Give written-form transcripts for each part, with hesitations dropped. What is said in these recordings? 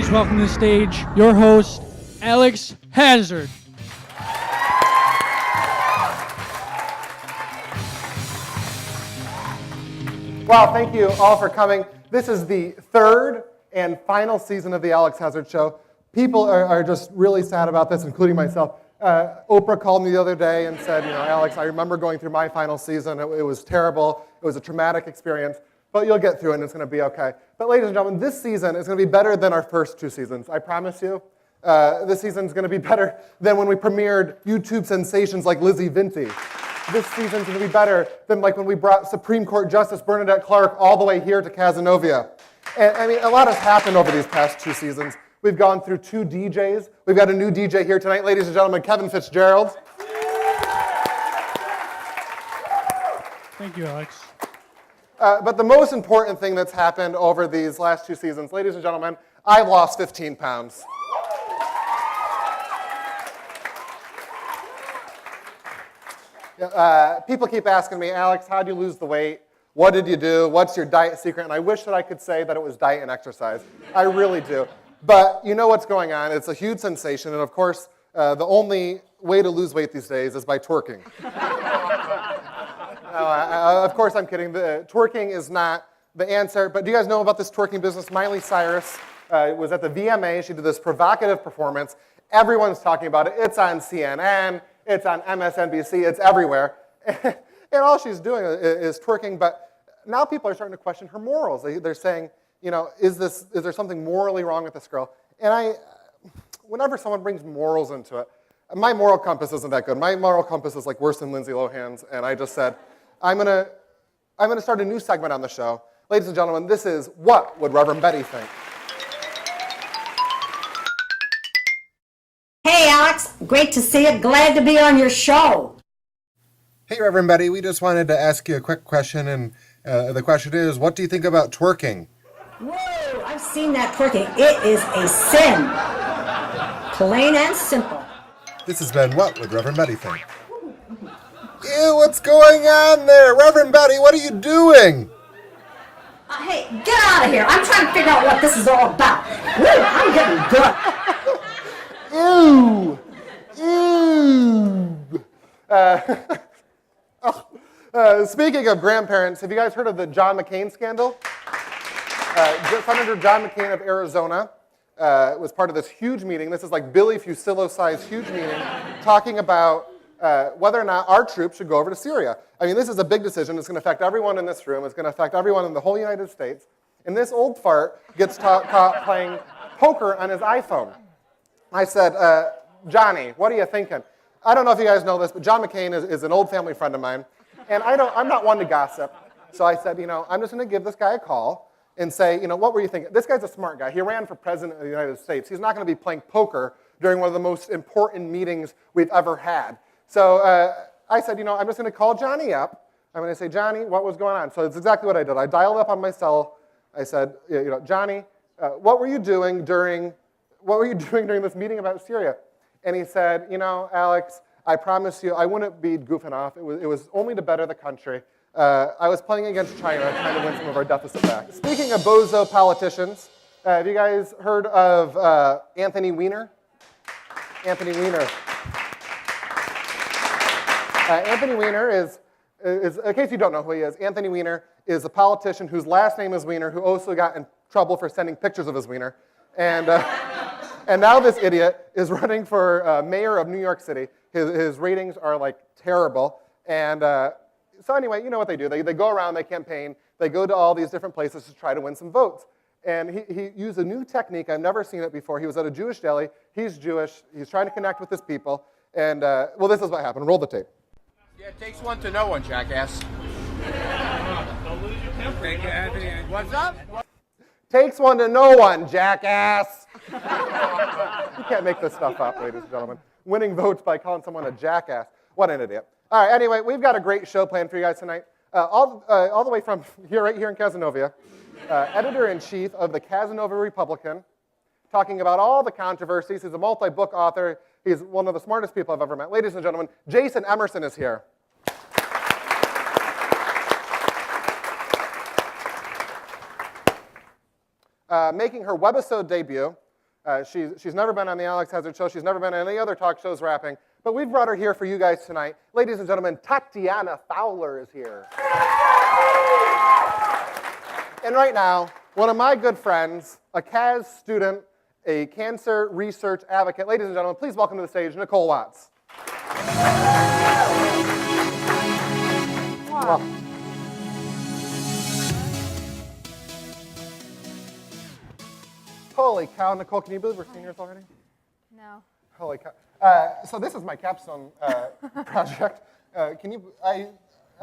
please welcome to the stage your host, Alex Hazard. Well, thank you all for coming. This is the third and final season of the Alex Hazard Show. People are just really sad about this, including myself. Oprah called me the other day and said, Alex, I remember going through my final season. It was terrible. It was a traumatic experience. But you'll get through it and it's going to be okay. But ladies and gentlemen, this season is going to be better than our first two seasons. I promise you. This season is going to be better than when we premiered YouTube sensations like Lizzie Vinci. This season is going to be better than like when we brought Supreme Court Justice Bernadette Clark all the way here to Cazenovia. And I mean, a lot has happened over these past two seasons. We've gone through two DJs. We've got a new DJ here tonight, ladies and gentlemen, Kevin Fitzgerald. Thank you, Alex. But the most important thing that's happened over these last two seasons, ladies and gentlemen, I've lost 15 pounds. People keep asking me, Alex, how did you lose the weight? What did you do? What's your diet secret? And I wish that I could say that it was diet and exercise. I really do. But you know what's going on. It's a huge sensation. And of course, the only way to lose weight these days is by twerking. Of course, I'm kidding. Twerking is not the answer. But do you guys know about this twerking business? Miley Cyrus was at the VMA. She did this provocative performance. Everyone's talking about it. It's on CNN. It's on MSNBC. It's everywhere. And all she's doing is twerking. But now people are starting to question her morals. They're saying, is there something morally wrong with this girl? And whenever someone brings morals into it, my moral compass isn't that good. My moral compass is like worse than Lindsay Lohan's. And I just said, I'm gonna start a new segment on the show. Ladies and gentlemen, this is What Would Reverend Betty Think? Hey, Alex. Great to see you. Glad to be on your show. Hey, Reverend Betty. We just wanted to ask you a quick question. And the question is, what do you think about twerking? Whoa, I've seen that twerking. It is a sin. Plain and simple. This has been What Would Reverend Betty Think? Ew, what's going on there? Reverend Betty, what are you doing? Hey, get out of here. I'm trying to figure out what this is all about. Woo, I'm getting good. Ew. Speaking of grandparents, have you guys heard of the John McCain scandal? Senator John McCain of Arizona was part of this huge meeting. This is like Billy Fusillo-sized huge meeting talking about whether or not our troops should go over to Syria. I mean, this is a big decision. It's going to affect everyone in this room. It's going to affect everyone in the whole United States. And this old fart gets caught playing poker on his iPhone. I said, Johnny, what are you thinking? I don't know if you guys know this, but John McCain is an old family friend of mine. And I'm not one to gossip. So I said, I'm just going to give this guy a call and say, what were you thinking? This guy's a smart guy. He ran for president of the United States. He's not going to be playing poker during one of the most important meetings we've ever had. So I said, I'm just going to call Johnny up. I'm going to say, Johnny, what was going on? So it's exactly what I did. I dialed up on my cell. I said, Johnny, what were you doing during this meeting about Syria? And he said, Alex, I promise you, I wouldn't be goofing off. It was only to better the country. I was playing against China, trying to win some of our deficit back. Speaking of bozo politicians, have you guys heard of Anthony Weiner? Anthony Weiner. Anthony Weiner is, in case you don't know who he is, Anthony Weiner is a politician whose last name is Weiner, who also got in trouble for sending pictures of his wiener. And now this idiot is running for mayor of New York City. His ratings are like terrible. And so anyway, you know what they do. They go around, they campaign, they go to all these different places to try to win some votes. And he used a new technique. I've never seen it before. He was at a Jewish deli. He's Jewish. He's trying to connect with his people. And, well, this is what happened. Roll the tape. Yeah, it takes one to know one, jackass. Don't lose your temper. Thank you, Anthony. What's up? Takes one to know one, jackass. You can't make this stuff up, ladies and gentlemen. Winning votes by calling someone a jackass. What an idiot. All right, anyway, we've got a great show planned for you guys tonight. All the way from here, right here in Cazenovia, editor-in-chief of the Cazenovia Republican, talking about all the controversies. He's a multi-book author. He's one of the smartest people I've ever met. Ladies and gentlemen, Jason Emerson is here. Making her webisode debut, She's never been on the Alex Hazard Show. She's never been on any other talk shows rapping. But we've brought her here for you guys tonight. Ladies and gentlemen, Tatiana Fowler is here. And right now, one of my good friends, a Caz student, a cancer research advocate. Ladies and gentlemen, please welcome to the stage, Nikole Watts. Wow. Holy cow, Nikole, can you believe we're seniors already? No. Holy cow. So this is my capstone project. I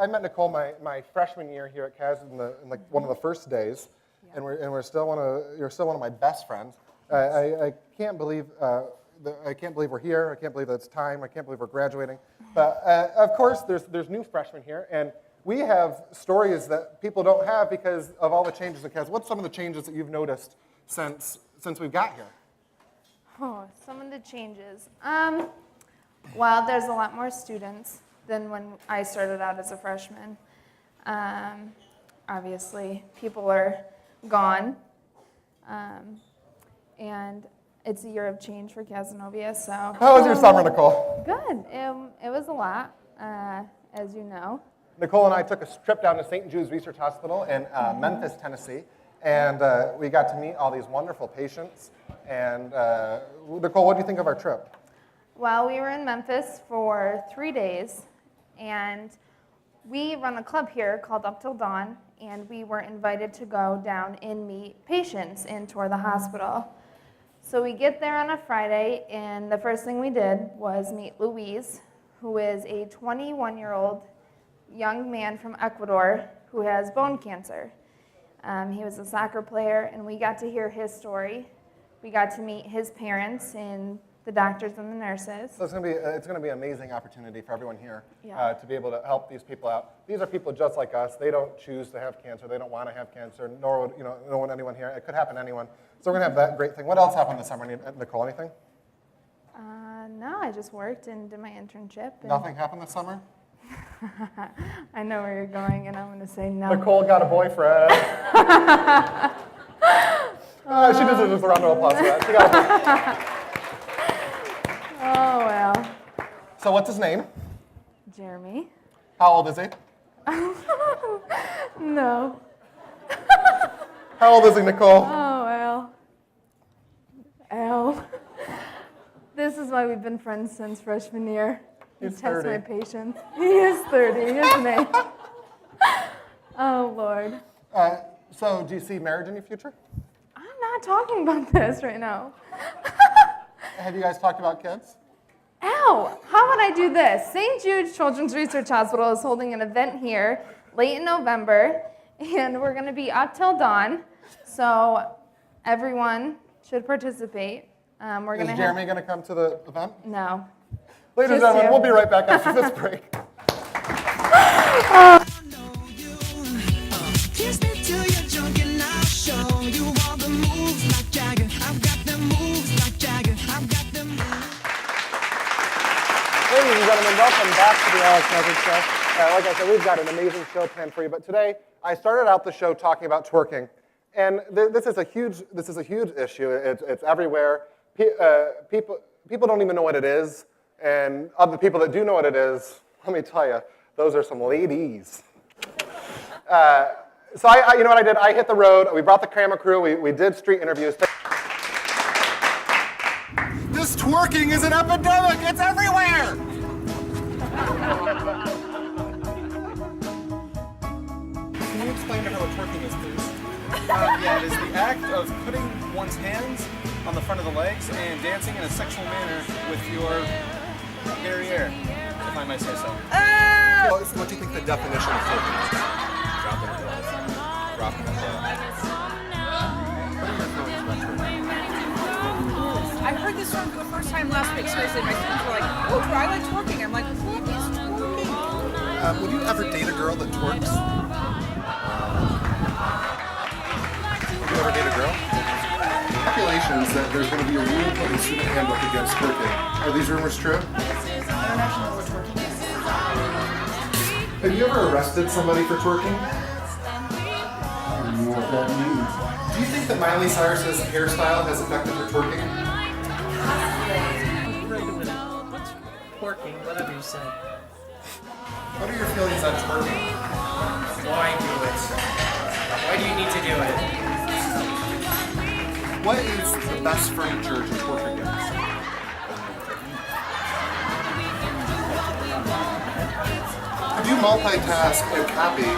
met Nikole my freshman year here at Caz in like one of the first days, and you're still one of my best friends. I can't believe we're here. I can't believe that it's time. I can't believe we're graduating. But of course, there's new freshmen here, and we have stories that people don't have because of all the changes at Caz. What's some of the changes that you've noticed since we've got here? Oh, some of the changes. Well, there's a lot more students than when I started out as a freshman. Obviously, people are gone. And it's a year of change for Cazenovia, so. How was your summer, Nikole? Good. It was a lot, as you know. Nikole and I took a trip down to St. Jude's Research Hospital in Memphis, Tennessee, and we got to meet all these wonderful patients. And Nikole, what do you think of our trip? Well, we were in Memphis for 3 days, and we run a club here called Up Till Dawn, and we were invited to go down and meet patients and tour the hospital. So we get there on a Friday, and the first thing we did was meet Luis, who is a 21-year-old young man from Ecuador who has bone cancer. He was a soccer player, and we got to hear his story. We got to meet his parents and the doctors and the nurses. So it's going to be an amazing opportunity for everyone here to be able to help these people out. These are people just like us. They don't choose to have cancer. They don't want to have cancer, nor would anyone here. It could happen to anyone. So we're going to have that great thing. What else happened this summer, Nikole? Anything? No, I just worked and did my internship. And Nothing happened this summer? I know where you're going, and I'm going to say no. Nikole got a boyfriend. She deserves a round of applause for that. She got a boyfriend. Oh, well. So what's his name? Jeremy. How old is he? No. How old is he, Nikole? Oh, well. Al. This is why we've been friends since freshman year. He He's tests 30. my patience. He is 30, isn't he? Oh, Lord. So do you see marriage in your future? I'm not talking about this right now. Have you guys talked about kids? Ow! How would I do this? St. Jude's Children's Research Hospital is holding an event here late in November, and we're going to be up till dawn, so everyone should participate. Is Jeremy going to come to the event? No. Ladies and Just gentlemen, you. we'll be right back after this break. Ladies and gentlemen, welcome back to the Alex Hazard Show. Like I said, we've got an amazing show planned for you. But today, I started out the show talking about twerking, and this is a huge issue. It's everywhere. People don't even know what it is, and of the people that do know what it is, let me tell you, those are some ladies. So you know what I did? I hit the road. We brought the camera crew. We did street interviews. This twerking is an epidemic. It's everywhere. Can you explain to her what twerking is, please? Yeah, it is the act of putting one's hands on the front of the legs and dancing in a sexual manner with your derriere, if I might say so. What do you think the definition of twerking is? Dropping it low. Dropping it low. I heard this song for the first time last week. Seriously, my friends were like, "Oh, I like twerking." I'm like, "What is twerking?" Would you ever date a girl that twerks? Would you ever date a girl? Speculations that there's going to be a rule put in the student handbook against twerking. Are these rumors true? I don't actually know what twerking is. Have you ever arrested somebody for twerking? I don't know what that means. Do you think think that Miley Cyrus's hairstyle has affected her twerking? What's working? Whatever you said. What are your feelings on twerking? Why do it? Why do you need to do it? What is the best furniture to twerk against? Could you multitask and copy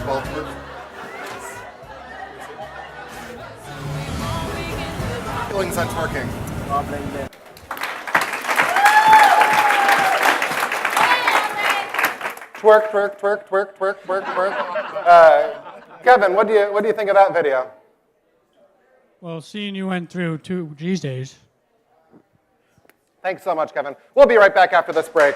while twerking? Feelings on twerking? Twerk, twerk, twerk, twerk, twerk, twerk, twerk. Kevin, what do you think of that video? Well, seeing you went through 2 G's days. Thanks so much, Kevin. We'll be right back after this break.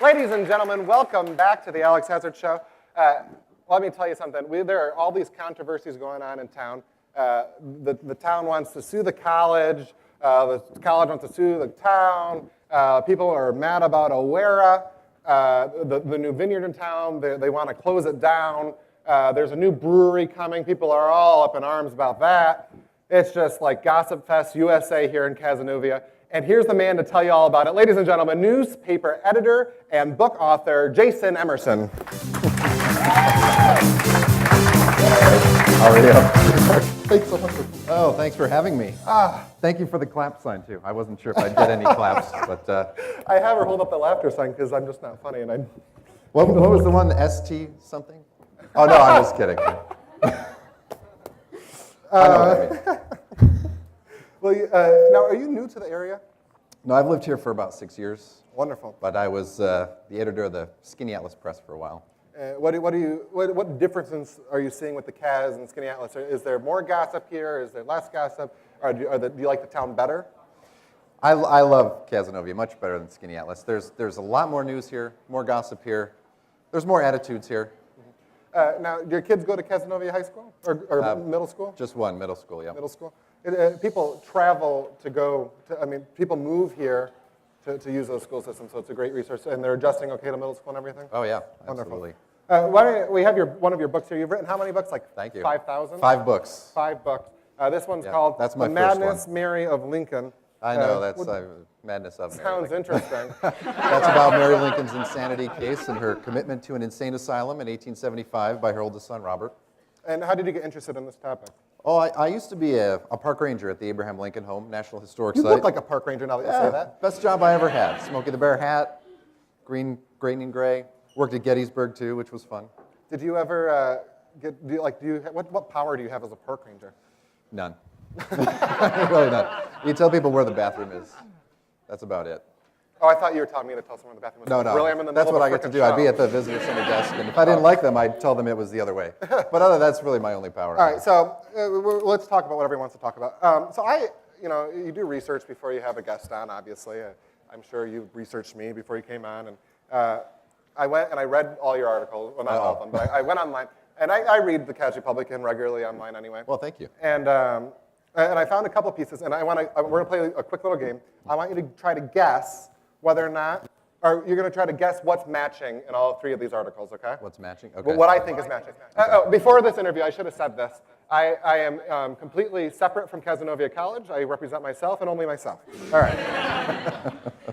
Ladies and gentlemen, welcome back to the Alex Hazard Show. Let me tell you something. There are all these controversies going on in town. The town wants to sue the college. The college wants to sue the town. People are mad about Owera, the new vineyard in town. They want to close it down. There's a new brewery coming. People are all up in arms about that. It's just like Gossip Fest USA here in Cazenovia. And here's the man to tell you all about it. Ladies and gentlemen, newspaper editor and book author, Jason Emerson. How are you? Thanks so much. Thanks for having me. Thank you for the clap sign, too. I wasn't sure if I'd get any claps, but... I have her hold up the laughter sign because I'm just not funny. And What was the one, ST something? Oh, no, I'm just kidding. I know what I mean. Well, now, are you new to the area? No, I've lived here for about 6 years. Wonderful. But I was the editor of the Skinny Atlas Press for a while. What differences are you seeing with the Caz and Skinny Atlas? Is there more gossip here? Is there less gossip? Or do you like the town better? I love Cazenovia much better than Skinny Atlas. There's a lot more news here, more gossip here. There's more attitudes here. Now, do your kids go to Cazenovia High School or middle school? Just one, middle school, yeah. Middle school. People travel to go to, people move here to use those school systems, so it's a great resource. And they're adjusting okay to middle school and everything? Oh, yeah, Wonderful. absolutely. We have one of your books here. You've written how many books? Like Thank you. 5,000? 5 books. 5 books. This one's called that's my The first Madness one. Mary of Lincoln. I know, that's madness of Mary Sounds Lincoln. interesting. That's about Mary Lincoln's insanity case and her commitment to an insane asylum in 1875 by her oldest son, Robert. And how did you get interested in this topic? Oh, I used to be a park ranger at the Abraham Lincoln Home, National Historic You Site. look like a park ranger now that you say that. Best job I ever had. Smokey the Bear hat, green and gray. Worked at Gettysburg too, which was fun. Did you ever what power do you have as a park ranger? None. Really none. You tell people where the bathroom is. That's about it. Oh, I thought you were telling me to tell someone the bathroom was. No. Really, I'm in the That's middle what I of a get to frickin' do. I'd be show. at the visitor center desk, and if I didn't like them, I'd tell them it was the other way. But that's really my only power. All right, so let's talk about what everyone wants to talk about. You do research before you have a guest on, obviously. I'm sure you researched me before you came on, and I went and I read all your articles. Well, not all of them, but I went online, and I read the Caz Republican regularly online anyway. Well, thank you. And I found a couple of pieces, and we're going to play a quick little game. I want you to try to guess whether or not, or you're going to try to guess what's matching in all 3 of these articles, okay? What's matching? Okay. What I think is matching. Before this interview, I should have said this. I am completely separate from Cazenovia College. I represent myself and only myself. All right.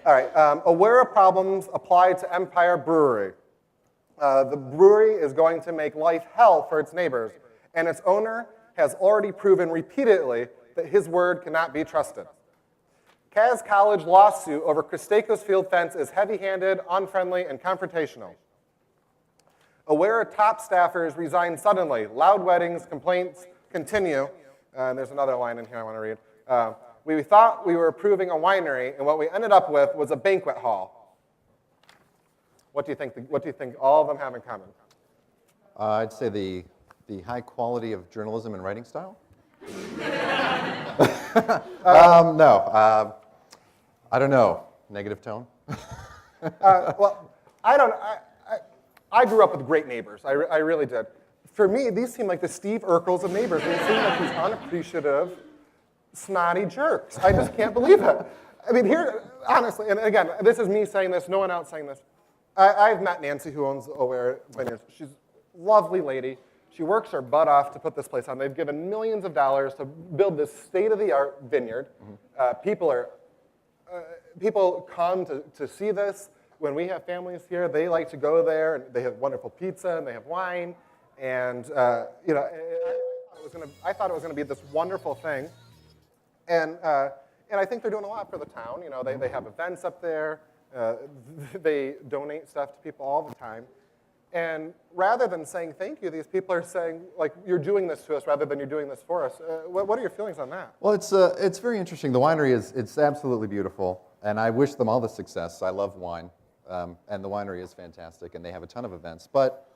All right. Owera problems applied to Empire Brewery. The brewery is going to make life hell for its neighbors, and its owner has already proven repeatedly that his word cannot be trusted. Caz College lawsuit over Christakos field fence is heavy-handed, unfriendly, and confrontational. Owera top staffers resign suddenly. Loud weddings, complaints continue. And there's another line in here I want to read. We thought we were approving a winery, and what we ended up with was a banquet hall. What do you think all of them have in common? I'd say the high quality of journalism and writing style. No. I don't know. Negative tone? Well, I grew up with great neighbors. I really did. For me, these seem like the Steve Urkels of neighbors. They seem like he's unappreciative. snotty jerks. I just can't believe it. I mean, here, honestly, and again, this is me saying this, no one else saying this. I've met Nancy, who owns Aware Vineyards. She's a lovely lady. She works her butt off to put this place on. They've given millions of dollars to build this state-of-the-art vineyard. People come to see this. When we have families here, they like to go there, and they have wonderful pizza, and they have wine, and you know, I thought it was going to be this wonderful thing, and I think they're doing a lot for the town. You know, they have events up there. They donate stuff to people all the time. And rather than saying thank you, these people are saying, like, you're doing this to us rather than you're doing this for us. What are your feelings on that? Well, it's very interesting. The winery it's absolutely beautiful, and I wish them all the success. I love wine, and the winery is fantastic, and they have a ton of events. But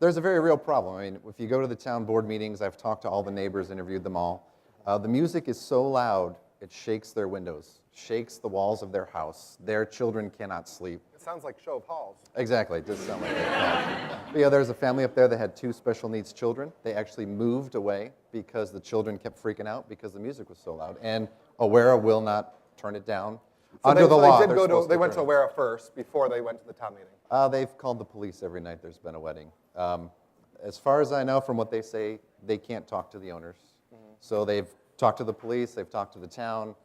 there's a very real problem. I mean, if you go to the town board meetings, I've talked to all the neighbors, interviewed them all. The music is so loud, it shakes their windows, shakes the walls of their house. Their children cannot sleep. It sounds like Show of Halls. Exactly, it does sound like that. But yeah, there's a family up there that had 2 special needs children. They actually moved away because the children kept freaking out because the music was so loud. And Aware will not turn it down. So Under the law, they went to Aware first before they went to the town meeting. They've called the police every night there's been a wedding. As far as I know, from what they say, they can't talk to the owners. So they've talked to the police, they've talked to the town.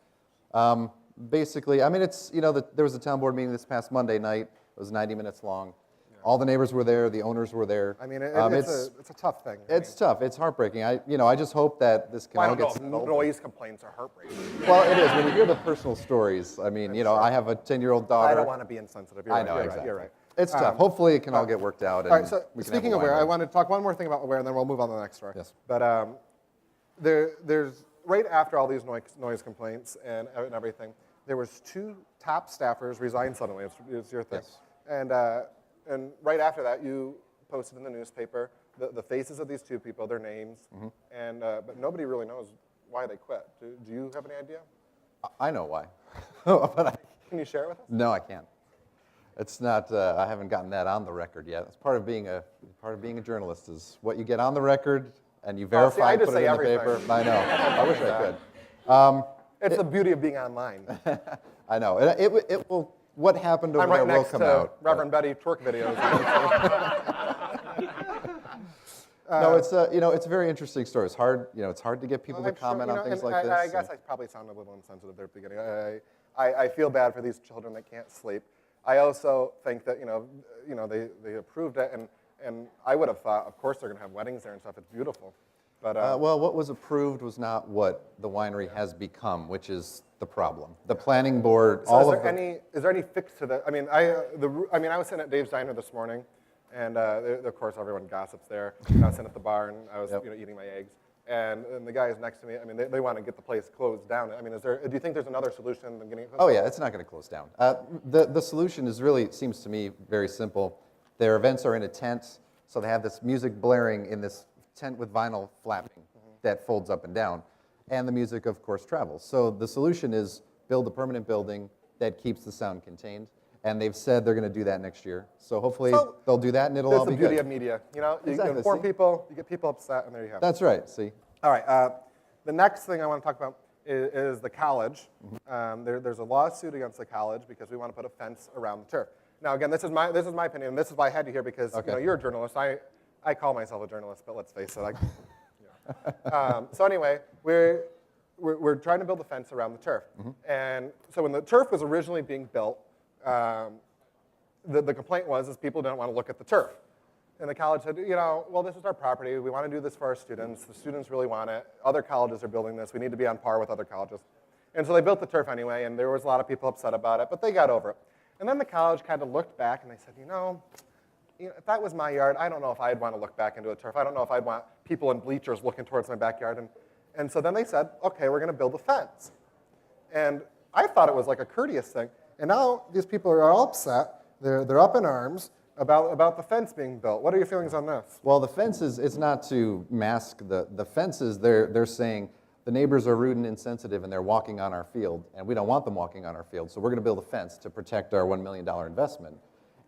Basically, I mean, it's, you know, there was a town board meeting this past Monday night. It was 90 minutes long. Yeah. All the neighbors were there, the owners were there. I mean, it's a tough thing. It's tough, it's heartbreaking. I just hope that this canal gets... Noise complaints are heartbreaking. Well, it is. When you hear the personal stories, I mean, I have a 10-year-old daughter. I don't want to be insensitive. You're right, exactly. You're right. It's tough. Hopefully it can all get worked out. And all right, so we can speaking of Aware, I want to talk one more thing about Aware, and then we'll move on to the next story. Yes. But there's, right after all these noise complaints and everything, there was 2 top staffers resigned suddenly. It's your thing. Yes. And right after that, you posted in the newspaper the faces of these 2 people, their names, and but nobody really knows why they quit. Do you have any idea? I know why. Can you share it with us? No, I can't. It's not. I haven't gotten that on the record yet. It's part of being a journalist is what you get on the record and you verify. I just put it say in everything. the paper. I know. I wish I could. It's the beauty of being online. I know. It will. What happened over there will come out. Reverend Betty twerk videos. No, it's a very interesting story. It's hard. It's hard to get people to comment on things like this. I guess I probably sounded a little insensitive there at the beginning. I feel bad for these children that can't sleep. I also think that they approved it, and I would have thought, of course, they're going to have weddings there and stuff. It's beautiful. But well, what was approved was not what the winery has become, which is the problem. The planning board. So is there any fix to that? I mean, I was sitting at Dave's Diner this morning, and of course everyone gossips there. And I was sitting at the bar, and I was eating my eggs. And the guys next to me, I mean, they want to get the place closed down. I mean, do you think there's another solution than getting it closed down? Oh yeah, it's not going to close down. The solution seems to me very simple. Their events are in a tent, so they have this music blaring in this tent with vinyl flapping that folds up and down, and the music, of course, travels. So the solution is build a permanent building that keeps the sound contained, and they've said they're going to do that next year. So hopefully they'll do that, and it'll all be good. That's the beauty of media. You inform people, you get people upset, and there you have it. That's right. See. All right. The next thing I want to talk about is the college. There's a lawsuit against the college because we want to put a fence around the turf. Now, again, this is my opinion. This is why I had you here because you're a journalist. I call myself a journalist, but let's face it. So anyway, we're trying to build a fence around the turf. And so when the turf was originally being built, the complaint was people didn't want to look at the turf. And the college said, well, this is our property. We want to do this for our students. The students really want it. Other colleges are building this. We need to be on par with other colleges. And so they built the turf anyway, and there was a lot of people upset about it, but they got over it. And then the college kind of looked back, and they said, if that was my yard, I don't know if I'd want to look back into a turf. I don't know if I'd want people in bleachers looking towards my backyard. And so then they said, okay, we're going to build a fence. And I thought it was like a courteous thing. And now these people are all upset. They're up in arms about the fence being built. What are your feelings on this? Well, the fence it's not to mask the fences. They're saying the neighbors are rude and insensitive, and they're walking on our field, and we don't want them walking on our field. So we're going to build a fence to protect our $1 million investment.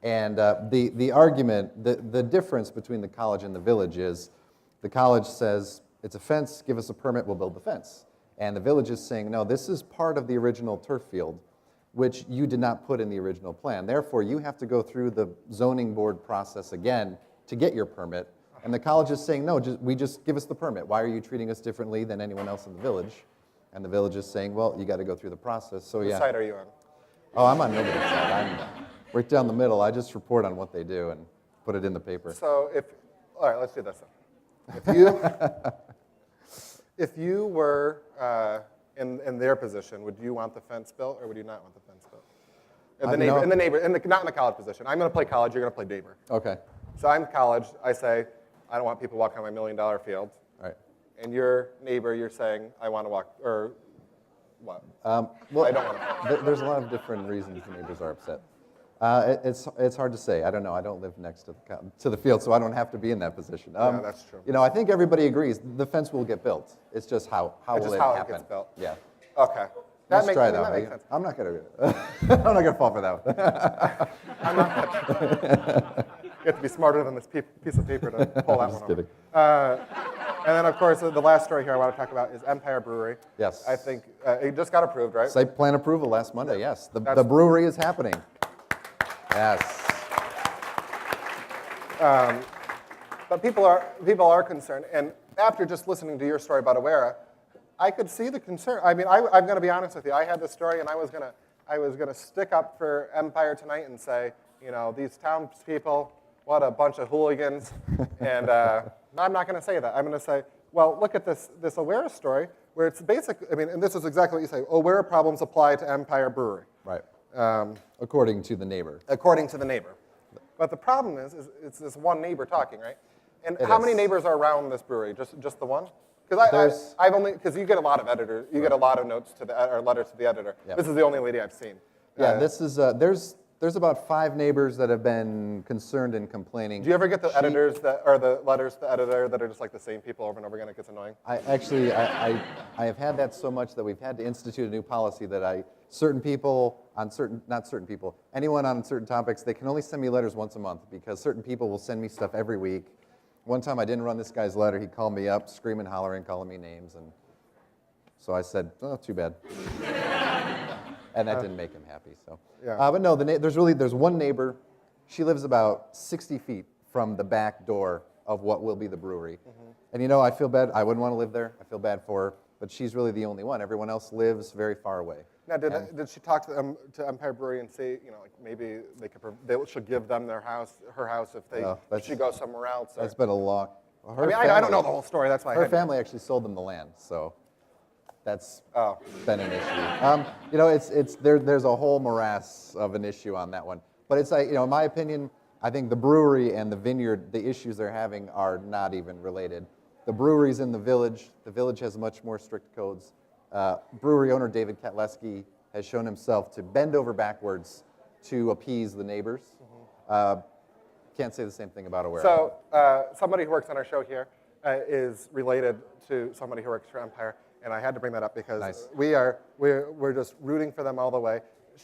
And the argument, the difference between the college and the village is the college says, it's a fence, give us a permit, we'll build the fence. And the village is saying, no, this is part of the original turf field, which you did not put in the original plan. Therefore, you have to go through the zoning board process again to get your permit. And the college is saying, no, just give us the permit. Why are you treating us differently than anyone else in the village? And the village is saying, well, you got to go through the process. So What side are you on? Oh, I'm on nobody's side. I'm right down the middle. I just report on what they do and put it in the paper. So all right, let's do this then. If you were in their position, would you want the fence built or would you not want the fence built? Not in the college position. I'm going to play college, you're going to play neighbor. Okay. So I'm college, I say, I don't want people walking on my $1 million field. All right. And your neighbor, you're saying, I want to walk, or what? Well, I don't want to. There's a lot of different reasons the neighbors are upset. It's hard to say. I don't know. I don't live next to the field, so I don't have to be in that position. Yeah, that's true. I think everybody agrees the fence will get built. It's just how will it happen? It gets built. Yeah. Okay. Let's try that that. makes sense. I'm not gonna fall for that one. I'm not. You have to be smarter than this piece of paper to pull that one off. Kidding. And then, of course, the last story here I want to talk about is Empire Brewery. Yes. I think it just got approved, right? Site plan approval last Monday. Yes. The brewery is happening. Yes. But people are concerned, and after just listening to your story about Awera, I could see the concern. I mean, I'm going to be honest with you. I had this story, and I was going to stick up for Empire tonight and say, these townspeople, what a bunch of hooligans. And I'm not going to say that. I'm going to say, well, look at this Awera story, where it's basically, and this is exactly what you say. Awera problems apply to Empire Brewery. Right. According to the neighbor. According to the neighbor. But the problem is it's this one neighbor talking, right? And It how is. many neighbors are around this brewery? Just the one? Because you get a lot of editors, you get a lot of notes or letters to the editor. Yep. This is the only lady I've seen. Yeah, this is there's about 5 neighbors that have been concerned and complaining. Do you ever get the the letters to the editor that are just like the same people over and over again? It gets annoying. I have had that so much that we've had to institute a new policy that anyone on certain topics, they can only send me letters once a month because certain people will send me stuff every week. One time I didn't run this guy's letter. He called me up, screaming, hollering, calling me names, and so I said, "Oh, too bad." And that didn't make him happy. So, Yeah. But no, there's one neighbor. She lives about 60 feet from the back door of what will be the brewery. Mm-hmm. And I feel bad. I wouldn't want to live there. I feel bad for her, but she's really the only one. Everyone else lives very far away. Now, did she talk to Empire Brewery and say, like maybe they should give them her house if she goes somewhere else? Or? That's been a long. I don't know the whole story. That's why her family actually sold them the land, so that's been an issue. There's a whole morass of an issue on that one. But it's like, in my opinion, I think the brewery and the vineyard, the issues they're having are not even related. The brewery's in the village. The village has much more strict codes. Brewery owner David Katleski has shown himself to bend over backwards to appease the neighbors. Can't say the same thing about Awera. So somebody who works on our show here is related to somebody who works for Empire, and I had to bring that up because we're just rooting for them all the way.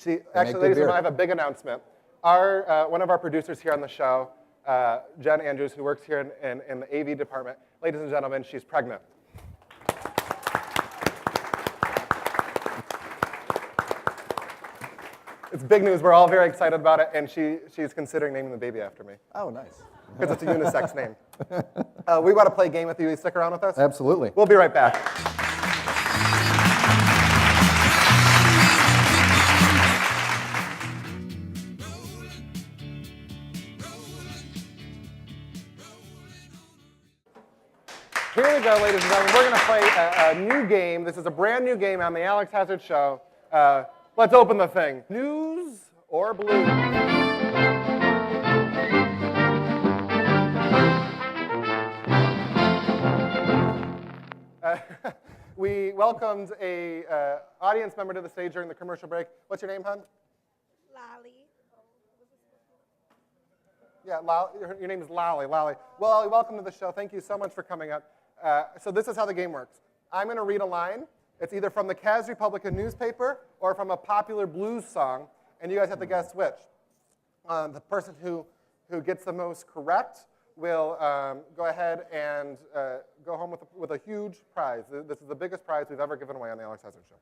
Ladies and gentlemen, I have a big announcement. One of our producers here on the show, Jen Andrews, who works here in the AV department, ladies and gentlemen, she's pregnant. It's big news. We're all very excited about it, and she's considering naming the baby after me. Oh, nice. Because it's a unisex name. We want to play a game with you. You stick around with us? Absolutely. We'll be right back. Here we go, ladies and gentlemen. We're going to play a new game. This is a brand new game on the Alex Hazard Show. Let's open the thing. News or blues? We welcomed a audience member to the stage during the commercial break. What's your name, hon? Lolly. Yeah, your name is Lolly. Well, welcome to the show. Thank you so much for coming up. So this is how the game works. I'm going to read a line. It's either from the Caz Republican Newspaper or from a popular blues song, and you guys have to guess which. The person who gets the most correct will go ahead and go home with a huge prize. This is the biggest prize we've ever given away on the Alex Hazard Show.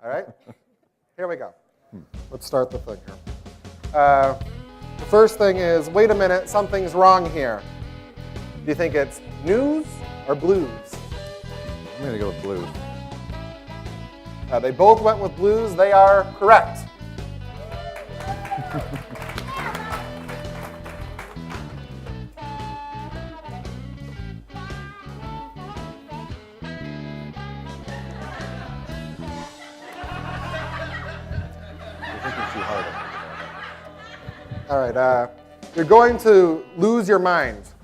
All right? Here we go. Let's start the thing here. The first thing is, wait a minute, something's wrong here. Do you think it's news or blues? I'm going to go with blues. They both went with blues. They are correct. All right, you're going to lose your minds.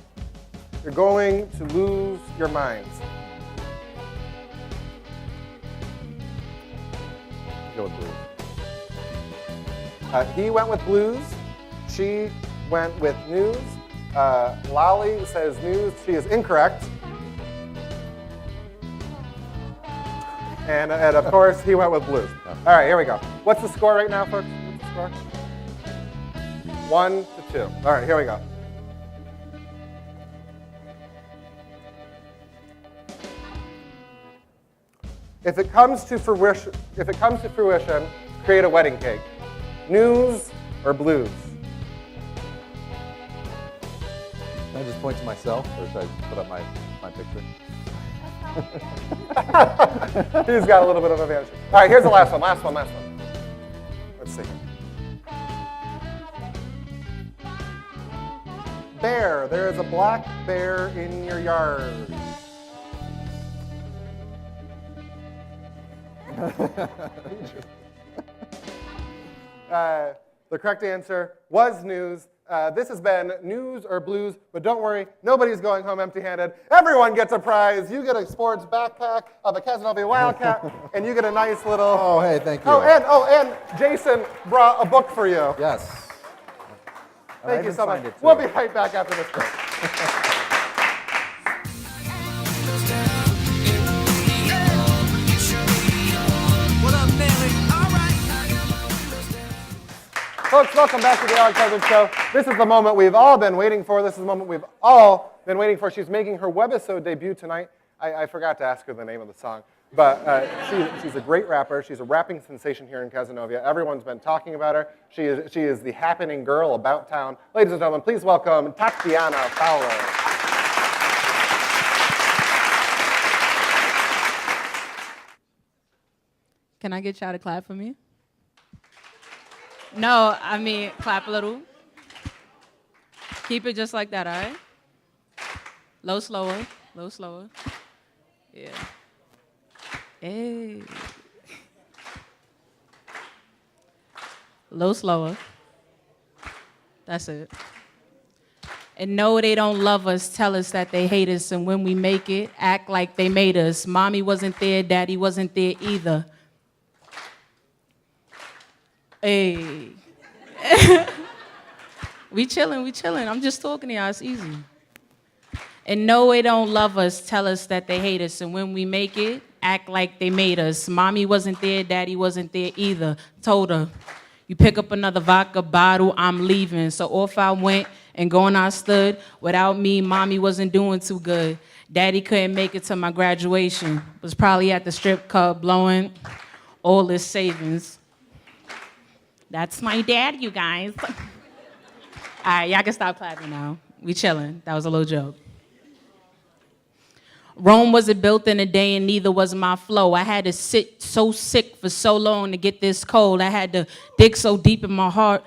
You're going to lose your minds. Go with blues. He went with blues. She went with news. Lolly says news. She is incorrect. And of course, he went with blues. All right, here we go. What's the score right now, folks? What's the score? 1-2. All right, here we go. If it comes to fruition, create a wedding cake. News or blues? Can I just point to myself, or should I put up my picture? He's got a little bit of advantage. All right, here's the last one. Let's see. Bear. There is a black bear in your yard. The correct answer was news. This has been news or blues, but don't worry, nobody's going home empty-handed. Everyone gets a prize. You get a sports backpack of a Cazenovia Wildcat, and you get a nice little... Oh, hey, thank you. And Jason brought a book for you. Yes. Thank you so much. We'll be right back after this break. Folks, welcome back to the Alex Hazard Show. This is the moment we've all been waiting for. She's making her webisode debut tonight. I forgot to ask her the name of the song. But she's a great rapper. She's a rapping sensation here in Cazenovia. Everyone's been talking about her. She is the happening girl about town. Ladies and gentlemen, please welcome Tatiana Fowler. Can I get y'all to clap for me? No, I mean, clap a little. Keep it just like that, all right? Low, slower. Yeah. Hey. Low, slower. That's it. And no, they don't love us, tell us that they hate us, and when we make it, act like they made us. Mommy wasn't there, daddy wasn't there either. Hey. We chilling. I'm just talking to y'all, it's easy. And no, they don't love us, tell us that they hate us, and when we make it, act like they made us. Mommy wasn't there, daddy wasn't there either. Told her, you pick up another vodka bottle, I'm leaving. So off I went, and going I stood. Without me, mommy wasn't doing too good. Daddy couldn't make it to my graduation. Was probably at the strip club blowing all his savings. That's my dad, you guys. All right, y'all can stop clapping now. We chilling. That was a little joke. Rome wasn't built in a day, and neither was my flow. I had to sit so sick for so long to get this cold. I had to dig so deep in my heart,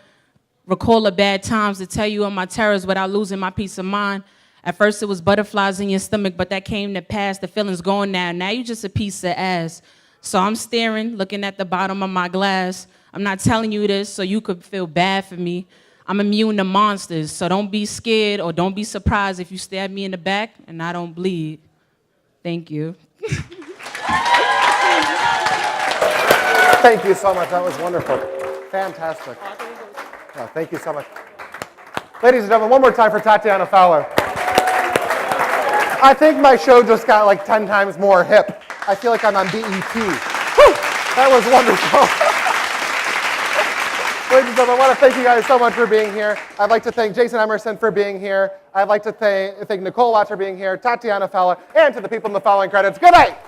recall the bad times to tell you of my terrors without losing my peace of mind. At first it was butterflies in your stomach, but that came to pass. The feeling's gone now. Now you just a piece of ass. So I'm staring, looking at the bottom of my glass. I'm not telling you this so you could feel bad for me. I'm immune to monsters, so don't be scared or don't be surprised if you stab me in the back and I don't bleed. Thank you. Thank you so much. That was wonderful. Fantastic. Oh, thank you so much. Ladies and gentlemen, one more time for Tatiana Fowler. I think my show just got like 10 times more hip. I feel like I'm on BET. Whew, that was wonderful. Ladies and gentlemen, I want to thank you guys so much for being here. I'd like to thank Jason Emerson for being here. I'd like to thank Nikole Watts for being here, Tatiana Fowler, and to the people in the following credits. Good night.